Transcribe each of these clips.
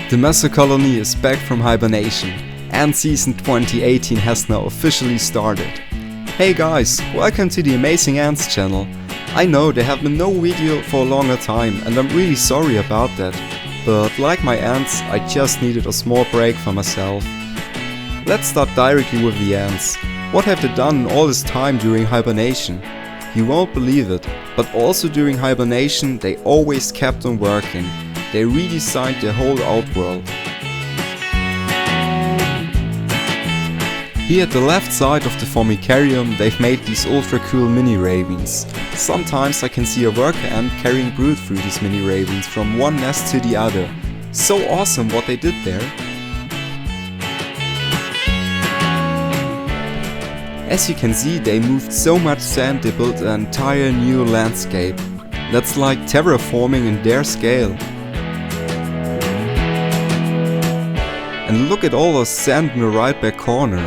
The Messor colony is back from hibernation, and season 2018 has now officially started. Hey guys, welcome to the Amazing Ants channel. I know there have been no video for a longer time and I'm really sorry about that, but like my ants, I just needed a small break for myself. Let's start directly with the ants. What have they done all this time during hibernation? You won't believe it, but also during hibernation they always kept on working. They redesigned their whole outworld. Here at the left side of the formicarium they've made these ultra cool mini ravens. Sometimes I can see a worker ant carrying brood through these mini ravens from one nest to the other. So awesome what they did there. As you can see, they moved so much sand they built an entire new landscape. That's like terraforming in their scale. And look at all the sand in the right back corner.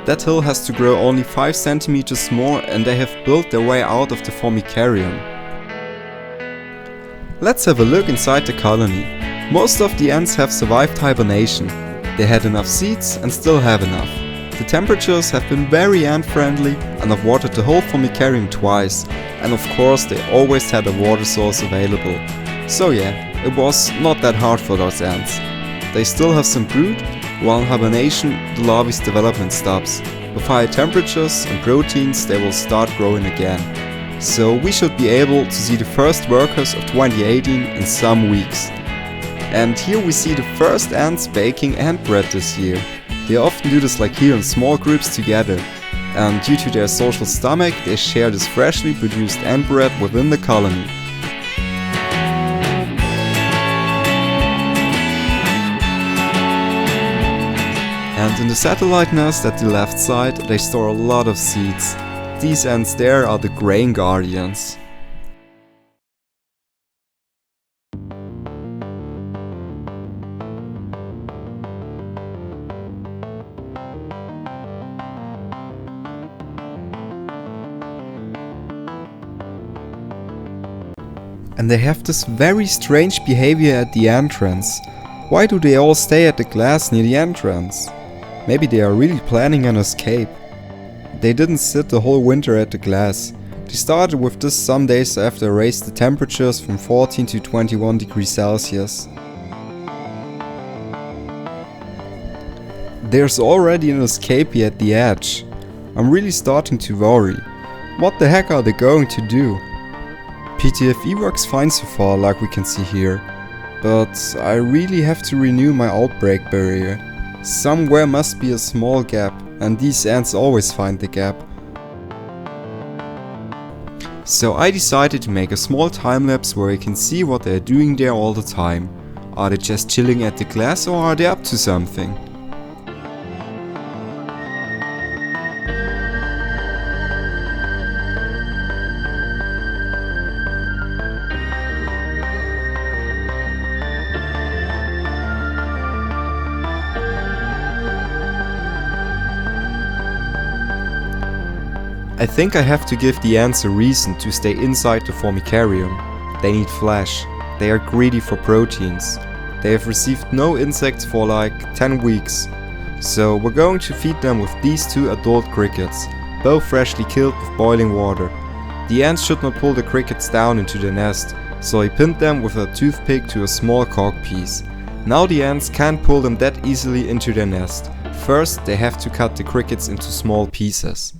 That hill has to grow only 5 centimeters more and they have built their way out of the formicarium. Let's have a look inside the colony. Most of the ants have survived hibernation. They had enough seeds and still have enough. The temperatures have been very ant friendly and I've watered the whole formicarium twice, and of course they always had a water source available. So yeah, it was not that hard for those ants. They still have some brood, while in hibernation the larvae's development stops. With higher temperatures and proteins they will start growing again. So we should be able to see the first workers of 2018 in some weeks. And here we see the first ants baking ant bread this year. They often do this like here in small groups together, and due to their social stomach they share this freshly produced ant bread within the colony. And in the satellite nest at the left side they store a lot of seeds. These ants there are the grain guardians. And they have this very strange behavior at the entrance. Why do they all stay at the glass near the entrance? Maybe they are really planning an escape. They didn't sit the whole winter at the glass. They started with this some days after I raised the temperatures from 14 to 21 degrees Celsius. There's already an escape here at the edge. I'm really starting to worry. What the heck are they going to do? PTFE works fine so far, like we can see here, but I really have to renew my outbreak barrier. Somewhere must be a small gap, and these ants always find the gap. So I decided to make a small time lapse where I can see what they're doing there all the time. Are they just chilling at the glass or are they up to something? I think I have to give the ants a reason to stay inside the formicarium. They need flesh. They are greedy for proteins. They have received no insects for like 10 weeks. So we're going to feed them with these 2 adult crickets, both freshly killed with boiling water. The ants should not pull the crickets down into the nest, so I pinned them with a toothpick to a small cork piece. Now the ants can't pull them that easily into their nest. First they have to cut the crickets into small pieces.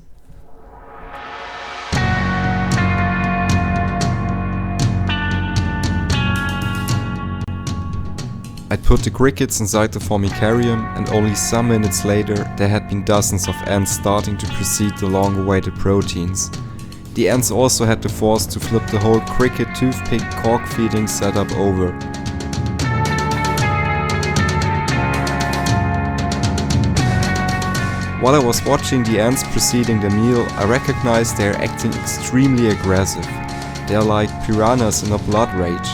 I put the crickets inside the formicarium and only some minutes later there had been dozens of ants starting to proceed the long-awaited proteins. The ants also had the force to flip the whole cricket toothpick cork feeding setup over. While I was watching the ants proceeding the meal, I recognized they are acting extremely aggressive. They are like piranhas in a blood rage.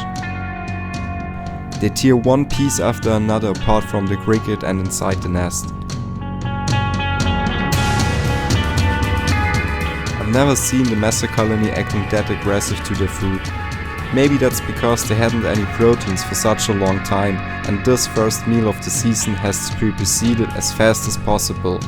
They tear one piece after another apart from the cricket and inside the nest. I've never seen the Messor colony acting that aggressive to their food. Maybe that's because they hadn't any proteins for such a long time, and this first meal of the season has to be preceded as fast as possible.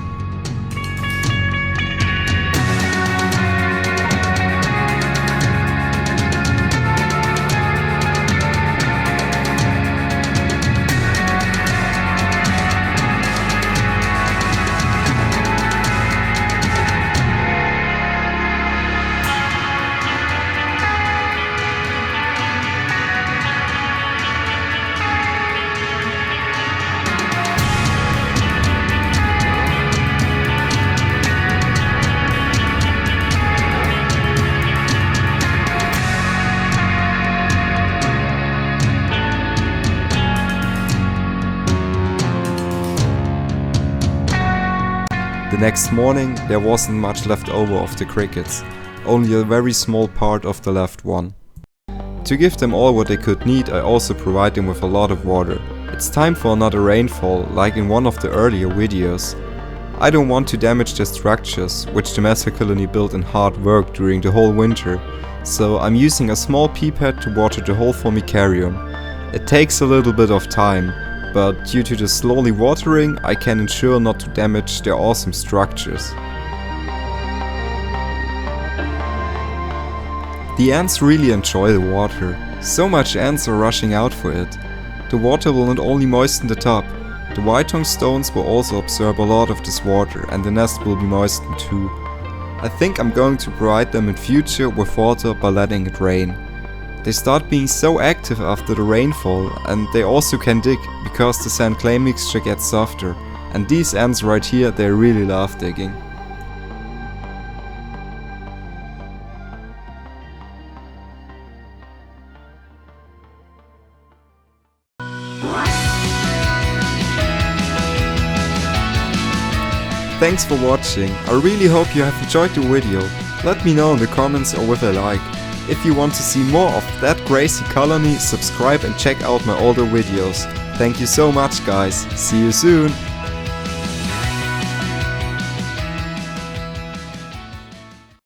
The next morning there wasn't much left over of the crickets, only a very small part of the left one. To give them all what they could need, I also provide them with a lot of water. It's time for another rainfall, like in one of the earlier videos. I don't want to damage their structures, which the Messor colony built in hard work during the whole winter, so I'm using a small pipette to water the whole formicarium. It takes a little bit of time, but due to the slowly watering, I can ensure not to damage their awesome structures. The ants really enjoy the water. So much ants are rushing out for it. The water will not only moisten the top, the white tongue stones will also absorb a lot of this water, and the nest will be moistened too. I think I'm going to provide them in future with water by letting it rain. They start being so active after the rainfall, and they also can dig because the sand clay mixture gets softer, and these ants right here, they really love digging. Thanks for watching. I really hope you have enjoyed the video. Let me know in the comments or with a like. If you want to see more of that crazy colony, subscribe and check out my older videos. Thank you so much guys, see you soon!